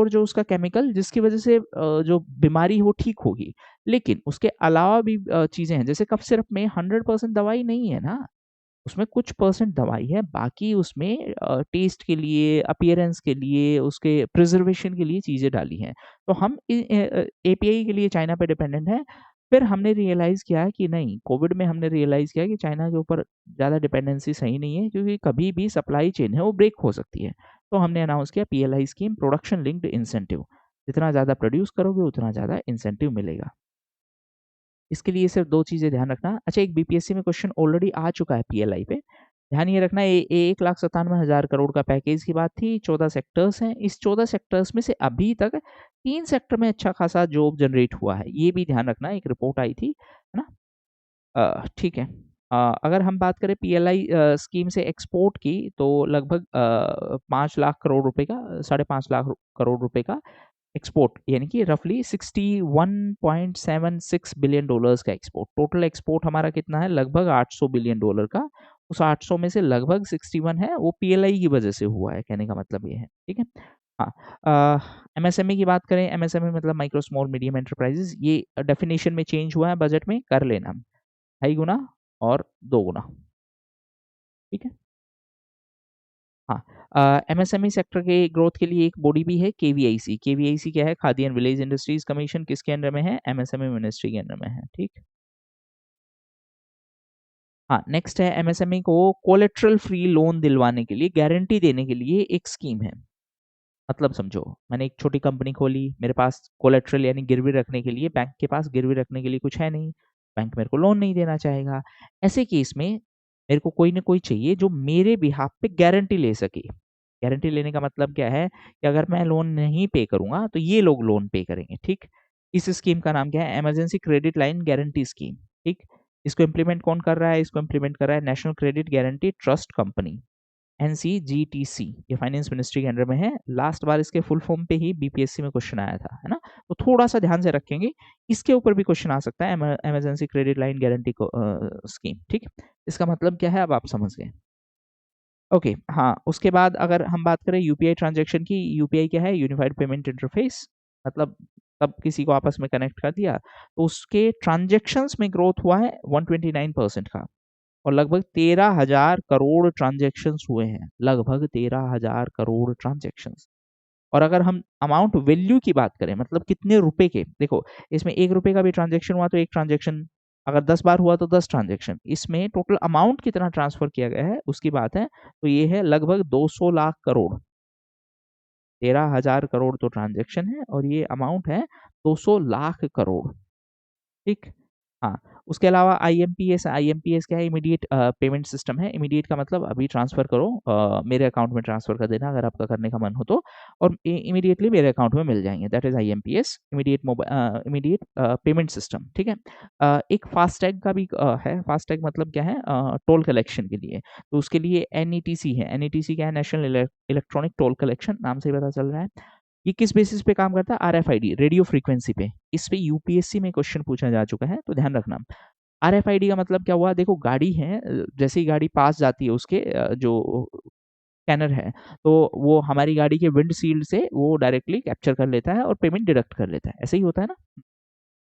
जो उसका केमिकल जिसकी वज़ह से जो बीमारी है वो ठीक होगी। लेकिन उसके अलावा भी चीज़ें हैं, जैसे कफ सिरप में 100% दवाई नहीं है ना। उसमें कुछ परसेंट दवाई है, बाकी उसमें टेस्ट के लिए, अपीयरेंस के लिए, उसके प्रिज़र्वेशन के लिए चीज़ें डाली हैं। तो हम एपीआई के लिए चाइना पे डिपेंडेंट हैं। फिर हमने रियलाइज़ किया कि नहीं, कोविड में हमने रियलाइज़ किया कि चाइना के ऊपर ज़्यादा डिपेंडेंसी सही नहीं है, क्योंकि कभी भी सप्लाई चेन है वो ब्रेक हो सकती है। तो हमने अनाउंस किया PLI scheme, production linked incentive. जितना ज़्यादा प्रोड्यूस करोगे उतना ज़्यादा इंसेंटिव मिलेगा। इसके लिए सिर्फ 2 चीज़ें ध्यान रखना। अच्छा, एक बीपीएससी में क्वेश्चन ऑलरेडी आ चुका है पीएलआई पे। ध्यान ये रखना, ये 1,97,000 करोड़ का पैकेज की बात थी, 14 सेक्टर्स हैं। इस 14 सेक्टर्स में से अभी तक 3 सेक्टर में अच्छा खासा जॉब जनरेट हुआ है। ये भी ध्यान रखना, एक रिपोर्ट आई थी, है ना? ठीक है। अगर हम बात करें पीएलआई स्कीम से एक्सपोर्ट की तो लगभग 5 लाख करोड़ रुपए का, साढ़े 5 लाख करोड़ रुपए का एक्सपोर्ट, यानी कि रफली 61.76 बिलियन डॉलर्स का एक्सपोर्ट। टोटल एक्सपोर्ट हमारा कितना है? लगभग 800 बिलियन डॉलर का। उस 800 में से लगभग 61 है वो पीएलआई की वजह से हुआ है, कहने का मतलब ये है, ठीक है? हाँ। एमएसएमई की बात करें, एमएसएमई मतलब माइक्रो स्मॉल मीडियम एंटरप्राइजेस, ये डेफिनेशन में चेंज हुआ है बजट में, कर लेना, ढाई गुना और 2 गुना, ठीक है? हाँ, एमएसएमई सेक्टर के ग्रोथ के लिए एक बॉडी भी है केवीआईसी। केवीआईसी क्या है? Khadi and village industries commission किसके अंडर में है? एमएसएमई मिनिस्ट्री के अंडर में है, ठीक? हाँ, नेक्स्ट है एमएसएमई को कोलेटरल फ्री लोन दिलवाने के लिए, गारंटी देने के लिए एक स्कीम है। मतलब समझो, मैंने एक छोटी कंपनी खोली, मेरे पास कोलेटरल यानी गिरवी रखने के लिए, बैंक के पास गिरवी रखने के लिए कुछ है नहीं, बैंक मेरे को लोन नहीं देना चाहेगा। ऐसे केस में मेरे को कोई ना कोई चाहिए जो मेरे बिहाफ पे गारंटी ले सके। गारंटी लेने का मतलब क्या है कि अगर मैं लोन नहीं पे करूंगा तो ये लोग लोन पे करेंगे, ठीक। इस स्कीम का नाम क्या है? Emergency credit line guarantee scheme, ठीक। इसको इम्प्लीमेंट कौन कर रहा है? इसको इम्प्लीमेंट कर रहा है national credit guarantee trust company, NCGTC. ये फाइनेंस मिनिस्ट्री के अंडर में है। लास्ट बार इसके फुल फॉर्म पे ही बीपीएससी में क्वेश्चन आया था, है ना। तो थोड़ा सा ध्यान से रखेंगे, इसके ऊपर भी क्वेश्चन आ सकता है, इमरजेंसी क्रेडिट लाइन गारंटी को स्कीम, ठीक। इसका मतलब क्या है अब आप समझ गए। ओके, हाँ, उसके बाद अगर हम बात करें यूपीआई ट्रांजैक्शन की, यूपीआई क्या है? Unified payment interface. मतलब तब किसी को आपस में कनेक्ट कर दिया तो उसके ट्रांजैक्शंस में ग्रोथ हुआ है 129% का, और लगभग 13,000 करोड़ ट्रांजैक्शंस हुए हैं, लगभग 13,000 करोड़ ट्रांजैक्शंस। और अगर हम अमाउंट वैल्यू की बात करें, मतलब कितने रुपए के, देखो इसमें 1 रुपए का भी ट्रांजैक्शन हुआ तो एक ट्रांजैक्शन, अगर 10 बार हुआ तो 10 ट्रांजैक्शन, इसमें टोटल अमाउंट कितना ट्रांसफर किया गया है उसकी बात है, तो ये है लगभग 200 लाख करोड़। 13,000 करोड़ तो ट्रांजैक्शन है और ये अमाउंट है 200 लाख करोड़, ठीक। हाँ, उसके अलावा आईएमपीएस, आईएमपीएस क्या है? इमीडिएट पेमेंट सिस्टम है। इमीडिएट का मतलब अभी ट्रांसफर करो, मेरे अकाउंट में ट्रांसफर कर देना अगर आपका करने का मन हो तो, और इमीडिएटली मेरे अकाउंट में मिल जाएंगे। That is IMPS, immediate payment system, ठीक है। एक फास्टैग का भी है। फास्टैग मतलब क्या है? टोल कलेक्शन के लिए, तो उसके लिए एनईटीसी है। एनईटीसी क्या है? नेशनल इलेक्ट्रॉनिक टोल कलेक्शन, नाम से ही पता चल रहा है। ये किस बेसिस पे काम करता है? आरएफआईडी, रेडियो फ्रीक्वेंसी पे। इस पे यूपीएससी में क्वेश्चन पूछा जा चुका है, तो ध्यान रखना। आरएफआईडी का मतलब क्या हुआ? देखो गाड़ी है, जैसे ही गाड़ी पास जाती है उसके जो स्कैनर है, तो वो हमारी गाड़ी के विंडशील्ड से वो डायरेक्टली कैप्चर कर लेता है और पेमेंट डिडक्ट कर लेता है। ऐसे ही होता है ना।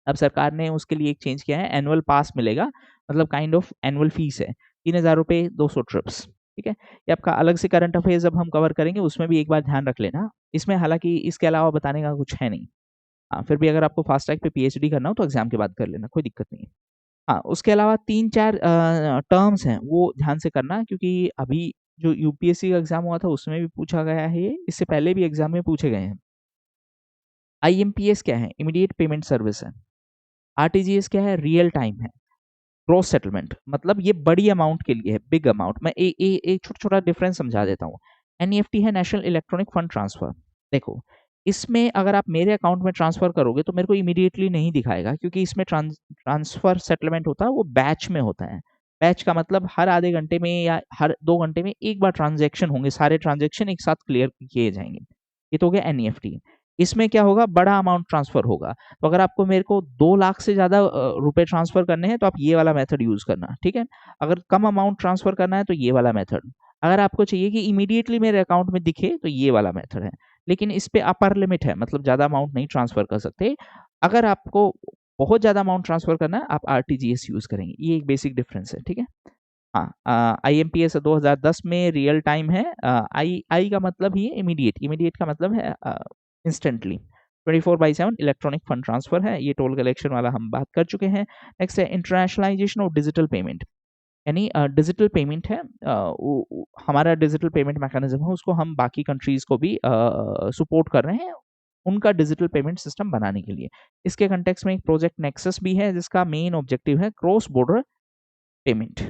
अब सरकार ने उसके लिए एक चेंज किया है, एनुअल पास मिलेगा, मतलब काइंड ऑफ एनुअल फीस है, 3,000 रुपये 200 ट्रिप्स, ठीक है। ये आपका अलग से करंट अफेयर्स जब हम कवर करेंगे उसमें भी एक बार ध्यान रख लेना। इसमें हालांकि इसके अलावा बताने का कुछ है नहीं। हाँ, फिर भी अगर आपको फास्टैग पे पीएचडी करना हो तो एग्जाम के बाद कर लेना, कोई दिक्कत नहीं है। हाँ, उसके अलावा 3-4 टर्म्स हैं, वो ध्यान से करना, क्योंकि अभी जो यूपीएससी का एग्जाम हुआ था उसमें भी पूछा गया है ये, इससे पहले भी एग्जाम में पूछे गए हैं। आईएमपीएस क्या है? इमीडिएट पेमेंट सर्विस है। आरटीजीएस क्या है? रियल टाइम है। ग्रॉस सेटलमेंट मतलब ये बड़ी अमाउंट के लिए है, बिग अमाउंट। मैं एक छोटा छोटा डिफरेंस समझा देता हूँ। एनईएफटी है, नेशनल इलेक्ट्रॉनिक फंड ट्रांसफर। देखो, इसमें अगर आप मेरे अकाउंट में ट्रांसफर करोगे तो मेरे को इमीडिएटली नहीं दिखाएगा, क्योंकि इसमें ट्रांसफर सेटलमेंट होता है वो बैच में होता है। बैच का मतलब हर आधे घंटे में या हर 2 घंटे में एक बार ट्रांजेक्शन होंगे, सारे ट्रांजेक्शन एक साथ क्लियर किए जाएंगे। ये तो हो गया एनईएफटी। इसमें क्या होगा? बड़ा अमाउंट ट्रांसफर होगा। तो अगर आपको मेरे को 2 लाख से ज्यादा रुपए ट्रांसफर करने हैं तो आप ये वाला मेथड यूज करना, ठीक है। अगर कम अमाउंट ट्रांसफर करना है तो ये वाला मेथड। अगर आपको चाहिए कि इमीडिएटली मेरे अकाउंट में दिखे तो ये वाला मेथड है। लेकिन इस पे अपर लिमिट है, मतलब ज्यादा अमाउंट नहीं ट्रांसफर कर सकते। अगर आपको बहुत ज्यादा अमाउंट ट्रांसफर करना है आप आरटीजीएस यूज करेंगे। ये एक बेसिक डिफरेंस है, ठीक है। हाँ, आईएमपीएस 2010 में रियल टाइम है। आई का मतलब ही इमीडिएट, इमीडिएट का मतलब है इंस्टेंटली। 24/7 इलेक्ट्रॉनिक फंड ट्रांसफर है। ये टोल कलेक्शन वाला हम बात कर चुके हैं। नेक्स्ट है इंटरनेशनलाइजेशन ऑफ डिजिटल पेमेंट, यानी डिजिटल पेमेंट है, हमारा डिजिटल पेमेंट मैकेनिज्म है, उसको हम बाकी कंट्रीज को भी सपोर्ट कर रहे हैं उनका डिजिटल पेमेंट सिस्टम बनाने के लिए। इसके कंटेक्स्ट में एक प्रोजेक्ट नेक्सस भी है जिसका मेन ऑब्जेक्टिव है cross border payment.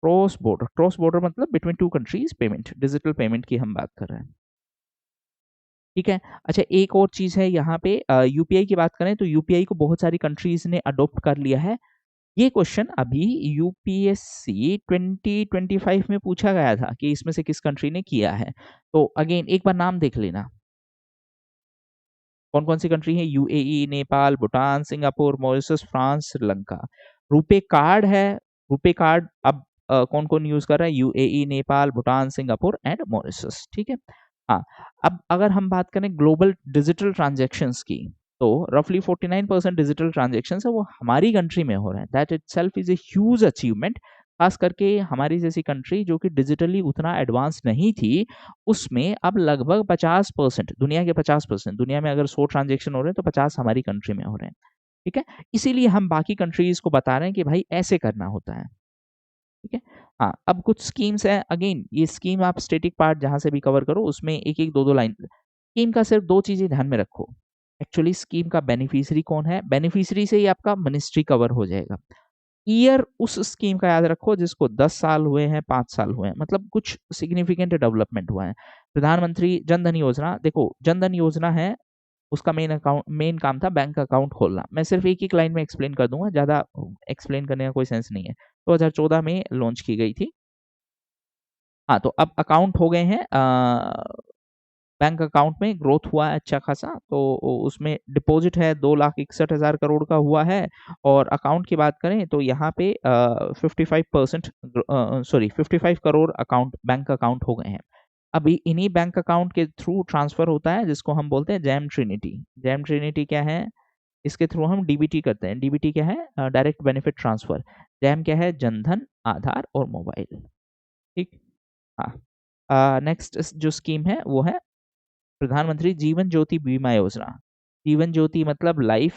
Cross border मतलब between two countries payment, digital payment की हम बात कर रहे हैं, ठीक है। अच्छा, एक और चीज है यहाँ पे, यूपीआई की बात करें तो यूपीआई को बहुत सारी कंट्रीज ने अडॉप्ट कर लिया है। ये क्वेश्चन अभी यूपीएससी 2025 में पूछा गया था कि इसमें से किस कंट्री ने किया है। तो अगेन एक बार नाम देख लेना, कौन कौन सी कंट्री है? UAE, Nepal, Bhutan, Singapore, Mauritius, France, Sri Lanka. RuPay card है। रुपे कार्ड अब कौन कौन यूज कर रहा है? UAE, Nepal, Bhutan, Singapore and Mauritius, ठीक है। हाँ, अब अगर हम बात करें ग्लोबल डिजिटल ट्रांजेक्शन्स की, तो रफली 49% डिजिटल ट्रांजेक्शन्स है वो हमारी कंट्री में हो रहे हैं। That itself is a huge achievement. खास करके हमारी जैसी कंट्री जो कि डिजिटली उतना एडवांस नहीं थी, उसमें अब लगभग 50%, दुनिया के 50%, दुनिया में अगर 100 ट्रांजेक्शन हो रहे हैं तो 50 हमारी कंट्री में हो रहे हैं, ठीक है। इसीलिए हम बाकी कंट्रीज को बता रहे हैं कि भाई ऐसे करना होता है, ठीक है। हाँ, अब कुछ स्कीम्स है। अगेन ये स्कीम आप स्टेटिक पार्ट जहां से भी कवर करो उसमें एक एक दो दो लाइन, स्कीम का सिर्फ 2 चीजें ध्यान में रखो। एक्चुअली स्कीम का बेनिफिशियरी कौन है? बेनिफिशियरी से ही आपका मिनिस्ट्री कवर हो जाएगा। ईयर उस स्कीम का याद रखो जिसको 10 साल हुए हैं, 5 साल हुए हैं, मतलब कुछ सिग्निफिकेंट डेवलपमेंट हुआ है। प्रधानमंत्री जन धन योजना, देखो जन धन योजना है, उसका मेन काम था बैंक अकाउंट खोलना। मैं सिर्फ एक एक लाइन में एक्सप्लेन कर दूंगा, ज्यादा एक्सप्लेन करने का कोई सेंस नहीं है। 2014 में लॉन्च की गई थी। हाँ, तो अब अकाउंट हो गए हैं, बैंक अकाउंट में ग्रोथ हुआ है अच्छा खासा, तो उसमें डिपॉजिट है 2,61,000 करोड़ का हुआ है। और अकाउंट की बात करें तो यहाँ पे 55% sorry 55 crore account bank account हो गए हैं। अभी इन्हीं बैंक अकाउंट के थ्रू ट्रांसफर होता है जिसको हम बोलते हैं जैम ट्रिनिटी। जैम ट्रिनिटी क्या है? इसके थ्रू हम डीबीटी करते हैं। डीबीटी क्या है? Direct benefit transfer. जैम क्या है? जनधन, आधार और मोबाइल। ठीक। हाँ, नेक्स्ट जो स्कीम है वो है प्रधानमंत्री जीवन ज्योति बीमा योजना। जीवन ज्योति मतलब लाइफ,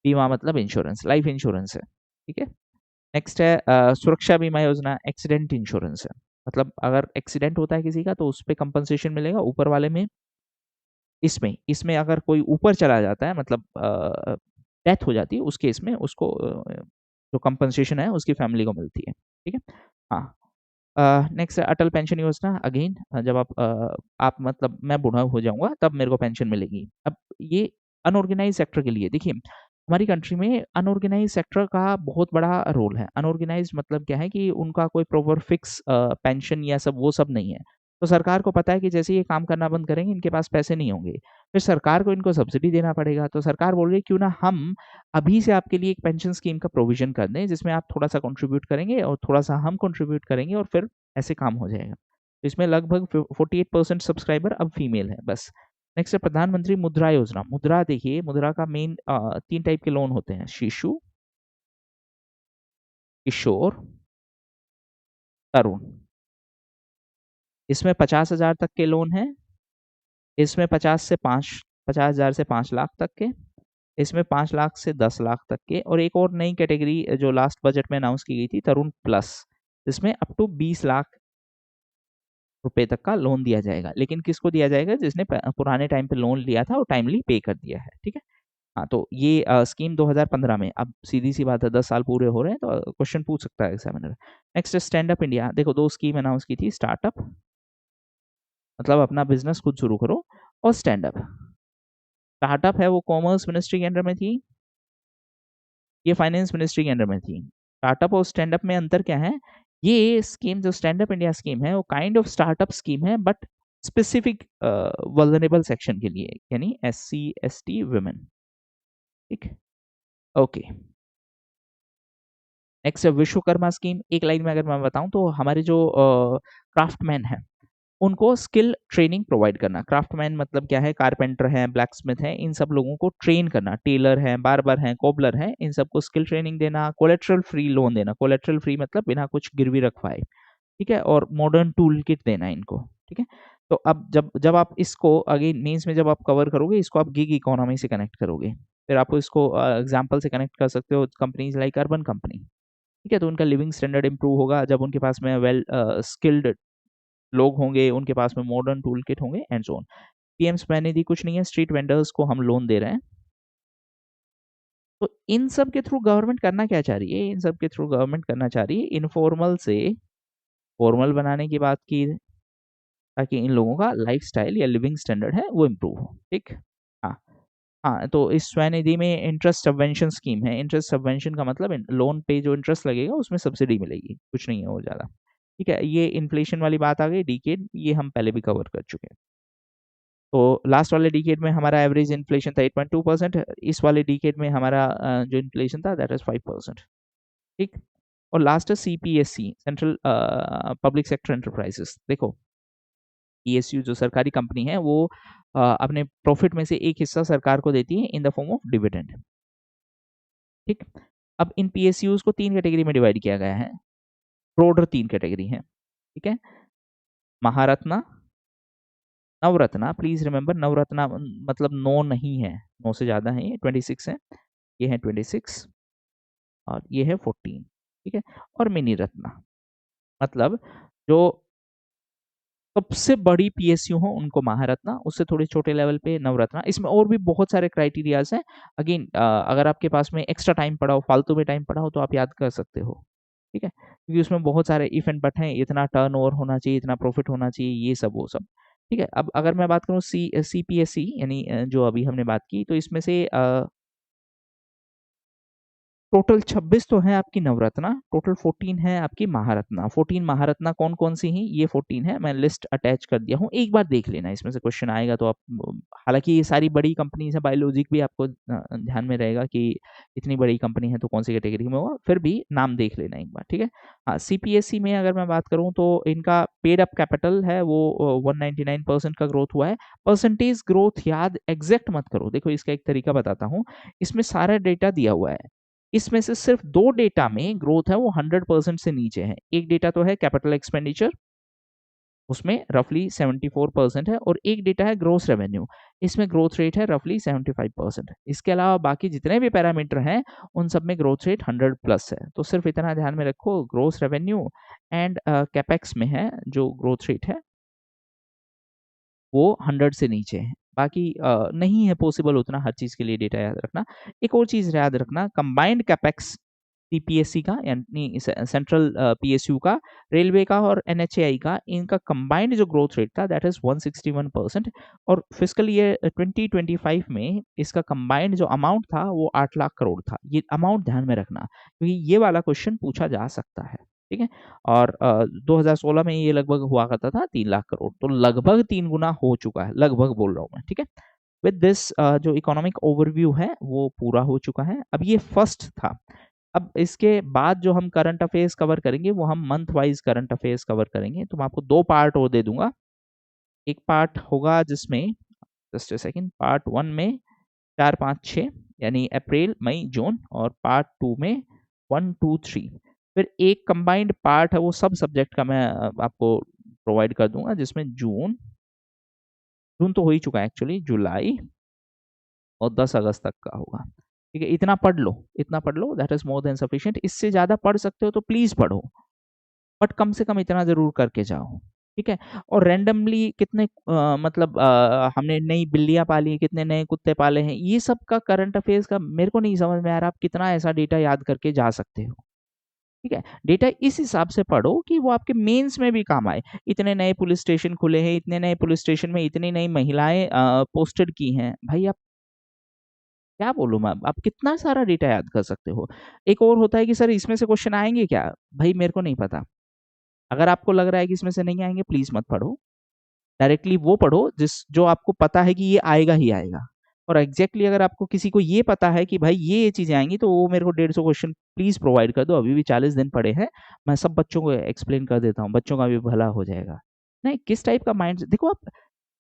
बीमा मतलब इंश्योरेंस, लाइफ इंश्योरेंस है। ठीक है। नेक्स्ट है सुरक्षा बीमा योजना, एक्सीडेंट इंश्योरेंस है। मतलब अगर एक्सीडेंट होता है किसी का तो उस पर कंपनसेशन मिलेगा ऊपर वाले में। इसमें इसमें अगर कोई ऊपर चला जाता है, मतलब डेथ हो जाती है, उस केस में उसको जो कंपनसेशन है उसकी फैमिली को मिलती है। ठीक है। हाँ, नेक्स्ट अटल पेंशन योजना। अगेन जब आप मतलब मैं बूढ़ा हो जाऊंगा तब मेरे को पेंशन मिलेगी। अब ये अनऑर्गेनाइज सेक्टर के लिए, देखिए हमारी कंट्री में अनऑर्गेनाइज सेक्टर का बहुत बड़ा रोल है। अनऑर्गेनाइज मतलब क्या है कि उनका कोई प्रॉपर फिक्स पेंशन या सब वो सब नहीं है। तो सरकार को पता है कि जैसे ये काम करना बंद करेंगे इनके पास पैसे नहीं होंगे, फिर सरकार को इनको सब्सिडी देना पड़ेगा। तो सरकार बोल रही है क्यों ना हम अभी से आपके लिए एक पेंशन स्कीम का प्रोविजन कर दें जिसमें आप थोड़ा सा कंट्रीब्यूट करेंगे और थोड़ा सा हम कंट्रीब्यूट करेंगे और फिर ऐसे काम हो जाएगा। तो इसमें लगभग 48% सब्सक्राइबर अब फीमेल है बस। नेक्स्ट है प्रधानमंत्री मुद्रा योजना। मुद्रा, देखिए मुद्रा का मेन 3 टाइप के लोन होते हैं: शिशु, किशोर, तरुण। इसमें 50,000 तक के लोन है। इसमें 50,000 से 5 लाख तक के। इसमें 5 लाख से 10 लाख तक के। और एक और नई कैटेगरी जो लास्ट बजट में अनाउंस की गई थी, तरुण प्लस। इसमें अप टू 20 लाख रुपए तक का लोन दिया जाएगा। लेकिन किसको दिया जाएगा? जिसने पुराने टाइम पे लोन लिया था और टाइमली पे कर दिया है। ठीक है। हाँ, तो ये स्कीम 2015 में, अब सीधी सी बात है 10 साल पूरे हो रहे हैं तो क्वेश्चन पूछ सकता है examiner. Next stand up India. देखो 2 स्कीम अनाउंस की थी: स्टार्टअप मतलब अपना बिजनेस खुद शुरू करो, और स्टैंड अप। स्टार्टअप है वो कॉमर्स मिनिस्ट्री के अंडर में थी, ये फाइनेंस मिनिस्ट्री के अंडर में थी। स्टार्टअप और स्टैंड अप में अंतर क्या है? ये स्कीम जो स्टैंड अप इंडिया स्कीम है वो काइंड ऑफ स्टार्टअप स्कीम है बट स्पेसिफिक वल्नरेबल सेक्शन के लिए, यानी SC ST वुमेन। ठीक। ओके। Next Vishwakarma scheme. एक लाइन में अगर मैं बताऊं तो हमारे जो क्राफ्टमैन हैं उनको स्किल ट्रेनिंग प्रोवाइड करना। क्राफ्टमैन मतलब क्या है? कारपेंटर है, ब्लैक स्मिथ है, इन सब लोगों को ट्रेन करना। टेलर है, बार्बर है, कोबलर है, इन सबको स्किल ट्रेनिंग देना। कोलेट्रल फ्री लोन देना। कोलेट्रल फ्री मतलब बिना कुछ गिरवी रखवाए। ठीक है। और मॉडर्न टूल किट देना इनको। ठीक है। तो अब जब जब आप इसको अगेन मेंस में जब आप कवर करोगे इसको, आप गिग इकोनॉमी से कनेक्ट करोगे। फिर आप इसको एग्जांपल से कनेक्ट कर सकते हो कंपनीज लाइक अर्बन कंपनी। ठीक है। तो उनका लिविंग स्टैंडर्ड इंप्रूव होगा जब उनके पास में वेल स्किल्ड लोग होंगे, उनके पास में मॉडर्न टूल किट होंगे and so on. PM Svanidhi कुछ नहीं है, स्ट्रीट वेंडर्स को हम लोन दे रहे हैं। तो इन सब के थ्रू गवर्नमेंट करना क्या चाह रही है? इन सब के थ्रू गवर्नमेंट करना चाह रही है इनफॉर्मल से फॉर्मल बनाने की बात की, ताकि इन लोगों का लाइफस्टाइल या लिविंग स्टैंडर्ड है वो इम्प्रूव हो। ठीक। हाँ। हाँ, तो इस स्वनिधि में इंटरेस्ट सबवेंशन स्कीम है। इंटरेस्ट सबवेंशन का मतलब लोन पे जो इंटरेस्ट लगेगा उसमें सब्सिडी मिलेगी, कुछ नहीं है वो ज़्यादा। ठीक है। ये इन्फ्लेशन वाली बात आ गई, डिकेड, ये हम पहले भी कवर कर चुके हैं। तो लास्ट वाले डिकेड में हमारा एवरेज इन्फ्लेशन था 8.2%। इस वाले डिकेड में हमारा जो इन्फ्लेशन था दैट इज 5%। ठीक। और लास्ट है CPSC, central public sector enterprises. देखो PSU जो सरकारी कंपनी है वो अपने प्रॉफिट में से एक हिस्सा सरकार को देती है in the form of dividend. ठीक। अब इन PSUs को 3 कैटेगरी में डिवाइड किया गया है। ब्रॉडर 3 कैटेगरी है। ठीक है। महारत्ना, नवरत्ना, प्लीज रिमेंबर नवरत्ना मतलब 9 नहीं है, 9 से ज्यादा है, ये 26 है, ये है 26 और ये है 14। ठीक है। और मिनी रत्ना मतलब जो सबसे बड़ी पीएसयू हो उनको महारत्ना, उससे थोड़े छोटे लेवल पे नवरत्ना। इसमें और भी बहुत सारे क्राइटेरियाज हैं। अगेन अगर आपके पास में एक्स्ट्रा टाइम पड़ा हो, फालतू में टाइम पड़ा हो, तो आप याद कर सकते हो, ठीक है, क्योंकि उसमें बहुत सारे इफ एंड बट हैं, इतना टर्नओवर होना चाहिए, इतना प्रॉफिट होना चाहिए, ये सब वो सब, ठीक है। अब अगर मैं बात करूँ सीपीएससी यानी जो अभी हमने बात की, तो इसमें से टोटल 26 तो है आपकी नवरत्ना, टोटल 14 है आपकी महारत्ना। 14 महारत्ना कौन कौन सी हैं, ये 14 है, मैं लिस्ट अटैच कर दिया हूँ, एक बार देख लेना, इसमें से क्वेश्चन आएगा तो आप, हालांकि ये सारी बड़ी कंपनीज है, बायोलॉजिक भी आपको ध्यान में रहेगा कि इतनी बड़ी कंपनी है तो कौन सी कैटेगरी में होगा, फिर भी नाम देख लेना एक बार, ठीक है। हाँ, सीपीएससी में अगर मैं बात करूँ तो इनका पेड अप कैपिटल है वो 199% का ग्रोथ हुआ है। परसेंटेज ग्रोथ याद एग्जैक्ट मत करो, देखो इसका एक तरीका बताता हूँ, इसमें सारा डेटा दिया हुआ है, इसमें से सिर्फ दो डेटा में ग्रोथ है वो 100% से नीचे है। एक डेटा तो है कैपिटल एक्सपेंडिचर, उसमें रफली 74% है, और एक डेटा है ग्रोस रेवेन्यू, इसमें ग्रोथ रेट है रफली 75%। इसके अलावा बाकी जितने भी पैरामीटर हैं उन सब में ग्रोथ रेट 100+ है। तो सिर्फ इतना ध्यान में रखो, ग्रोस रेवेन्यू एंड कैपेक्स में है जो ग्रोथ रेट है वो 100 से नीचे है। बाकी नहीं है पॉसिबल उतना हर चीज के लिए डेटा याद रखना। एक और चीज याद रखना, कंबाइंड कैपेक्स सीपीएससी का यानी सेंट्रल पीएसयू का, रेलवे का और एनएचएआई का, इनका कंबाइंड जो ग्रोथ रेट था दैट इज 161%, और फिजिकल ईयर 2025 में इसका कंबाइंड जो अमाउंट था वो 8 लाख करोड़ था। ये अमाउंट ध्यान में रखना, क्योंकि ये वाला क्वेश्चन पूछा जा सकता है, ठीक है। और 2016 में ये लगभग हुआ करता था 3 लाख करोड़, तो लगभग 3 गुना हो चुका है, लगभग बोल रहा हूँ मैं, ठीक है। विद दिस जो इकोनॉमिक ओवरव्यू है वो पूरा हो चुका है। अब ये फर्स्ट था, अब इसके बाद जो हम करंट अफेयर्स कवर करेंगे वो हम month wise current affairs cover करेंगे। तो मैं आपको दो पार्ट और दे दूंगा, एक पार्ट होगा जिसमें, जस्ट अ सेकंड, पार्ट 1 में 4 5 6 यानी अप्रैल मई जून, और पार्ट 2 में 1 2 3। फिर एक कंबाइंड पार्ट है वो सब सब्जेक्ट का मैं आपको प्रोवाइड कर दूंगा, जिसमें जून जून तो हो ही चुका है एक्चुअली, जुलाई और 10 अगस्त तक का होगा, ठीक है। इतना पढ़ लो, इतना पढ़ लो, that is more than sufficient. इससे ज्यादा पढ़ सकते हो तो प्लीज पढ़ो, बट कम से कम इतना जरूर करके जाओ, ठीक है। और रैंडमली कितने मतलब हमने नई बिल्लियां पाली हैं, कितने नए कुत्ते पाले हैं, ये सब का करंट अफेयर्स का मेरे को नहीं समझ में आ रहा, आप कितना ऐसा डेटा याद करके जा सकते हो, ठीक है। डेटा इस हिसाब से पढ़ो कि वो आपके मेंस में भी काम आए। इतने नए पुलिस स्टेशन खुले हैं, इतने नए पुलिस स्टेशन में इतनी नई महिलाएं पोस्टेड की हैं, भाई आप क्या बोलूँ मैं, आप कितना सारा डेटा याद कर सकते हो। एक और होता है कि सर इसमें से क्वेश्चन आएंगे क्या, भाई मेरे को नहीं पता। अगर आपको लग रहा है कि इसमें से नहीं आएंगे, प्लीज मत पढ़ो, डायरेक्टली वो पढ़ो जिस जो आपको पता है कि ये आएगा ही आएगा। और एग्जैक्टली अगर आपको किसी को ये पता है कि भाई ये चीजें आएंगी, तो वो मेरे को 150 क्वेश्चन प्लीज प्रोवाइड कर दो, अभी भी 40 दिन पड़े हैं, मैं सब बच्चों को एक्सप्लेन कर देता हूँ, बच्चों का भी भला हो जाएगा। नहीं, किस टाइप का माइंड, देखो आप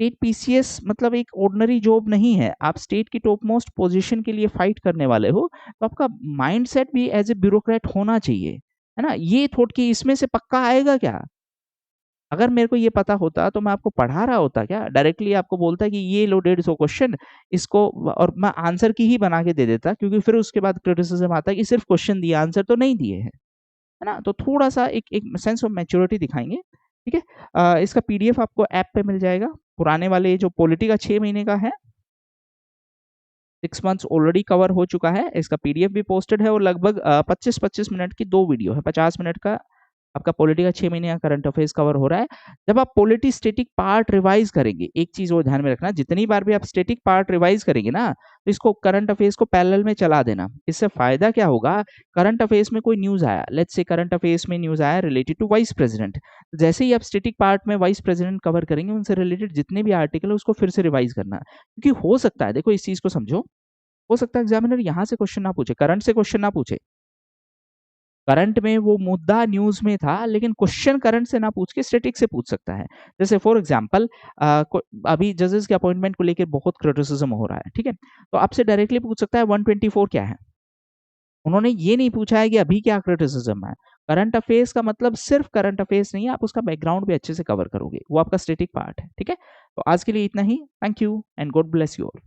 स्टेट पीसीएस मतलब एक ऑर्डिनरी जॉब नहीं है, आप स्टेट की टॉप मोस्ट पोजीशन के लिए फाइट करने वाले हो, तो आपका माइंडसेट भी एज ए ब्यूरोक्रेट होना चाहिए, है ना। ये थोट कि इसमें से पक्का आएगा क्या, अगर मेरे को ये पता होता तो मैं आपको पढ़ा रहा होता क्या, डायरेक्टली आपको बोलता कि ये लो 150 क्वेश्चन, इसको, और मैं आंसर की ही बना के दे देता, क्योंकि फिर उसके बाद क्रिटिसिज्म आता है कि सिर्फ क्वेश्चन दिए आंसर तो नहीं दिए हैं, है ना। तो थोड़ा सा एक एक सेंस ऑफ मैच्योरिटी दिखाएंगे, ठीक है। इसका पीडीएफ आपको ऐप पे मिल जाएगा, पुराने वाले जो पॉलिटी का 6 महीने का है, 6 मंथ्स ऑलरेडी कवर हो चुका है, इसका पीडीएफ भी पोस्टेड है, और लगभग 25-25 मिनट की 2 वीडियो है, 50 मिनट का आपका पॉलिटी का 6 महीने का करंट अफेयर्स कवर हो रहा है। जब आप पॉलिटी स्टेटिक पार्ट रिवाइज करेंगे, एक चीज वो ध्यान में रखना, जितनी बार भी आप स्टेटिक पार्ट रिवाइज करेंगे ना, तो इसको करंट अफेयर्स को पैरेलल में चला देना। इससे फायदा क्या होगा, करंट अफेयर्स में कोई न्यूज आया, लेट्स से करंट अफेयर्स में न्यूज आया रिलेटेड टू वाइस प्रेसिडेंट, जैसे ही आप स्टेटिक पार्ट में वाइस प्रेसिडेंट कवर करेंगे, उनसे रिलेटेड जितने भी आर्टिकल है उसको फिर से रिवाइज करना, क्योंकि हो सकता है, देखो इस चीज को समझो, हो सकता है एग्जामिनर यहाँ से क्वेश्चन ना पूछे, करंट से क्वेश्चन ना पूछे, करंट में वो मुद्दा न्यूज में था, लेकिन क्वेश्चन करंट से ना पूछ के स्टैटिक से पूछ सकता है। जैसे फॉर एग्जांपल अभी जजेस के अपॉइंटमेंट को लेकर बहुत क्रिटिसिज्म हो रहा है, ठीक है, तो आपसे डायरेक्टली पूछ सकता है 124 क्या है, उन्होंने ये नहीं पूछा है कि अभी क्या क्रिटिसिज्म है। करंट अफेयर्स का मतलब सिर्फ करंट अफेयर्स नहीं है, आप उसका बैकग्राउंड भी अच्छे से कवर करोगे, वो आपका स्टैटिक पार्ट है, ठीक है। तो आज के लिए इतना ही, thank you and God bless you all.